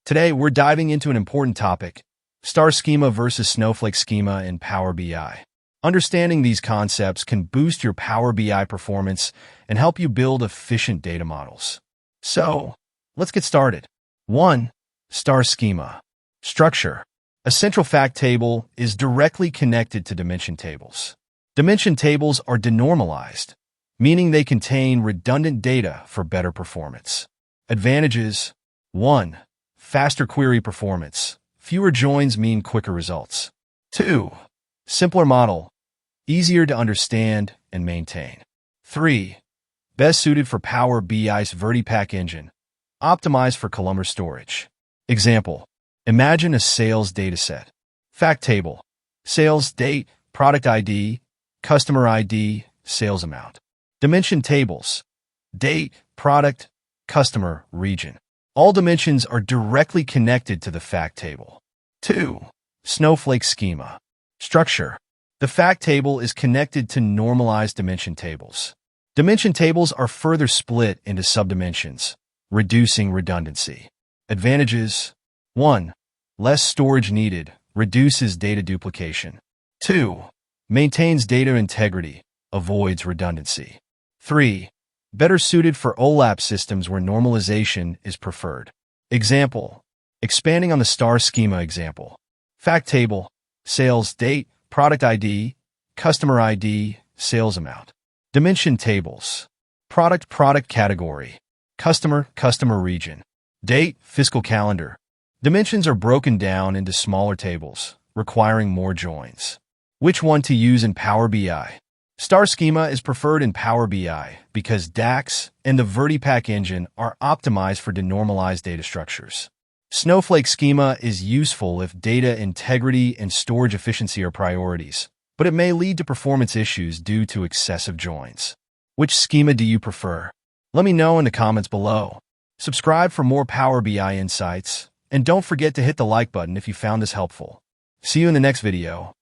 Today, we're diving into an important topic: star schema versus Snowflake schema in Power BI. Understanding these concepts can boost your Power BI performance and help you build efficient data models. So, let's get started. 1. Star schema. Structure. A central fact table is directly connected to dimension tables. Dimension tables are denormalized, meaning they contain redundant data for better performance. Advantages: 1. Faster query performance. Fewer joins mean quicker results. 2. Simpler model. Easier to understand and maintain. 3. Best suited for Power BI's VertiPack engine, optimized for columnar storage. Example: imagine a sales dataset. Fact table: sales date, product ID, customer ID, sales amount. Dimension tables: date, product, customer, region. All dimensions are directly connected to the fact table. 2. Snowflake schema. Structure. The fact table is connected to normalized dimension tables. Dimension tables are further split into subdimensions, reducing redundancy. Advantages: 1. Less storage needed, reduces data duplication. 2. Maintains data integrity, avoids redundancy. 3. Better suited for OLAP systems where normalization is preferred. Example: expanding on the star schema example. Fact table: sales date, product ID, customer ID, sales amount. Dimension tables: product category, customer region. Date, fiscal calendar. Dimensions are broken down into smaller tables, requiring more joins. Which one to use in Power BI? Star schema is preferred in Power BI because DAX and the VertiPack engine are optimized for denormalized data structures. Snowflake schema is useful if data integrity and storage efficiency are priorities, but it may lead to performance issues due to excessive joins. Which schema do you prefer? Let me know in the comments below. Subscribe for more Power BI insights, and don't forget to hit the like button if you found this helpful. See you in the next video.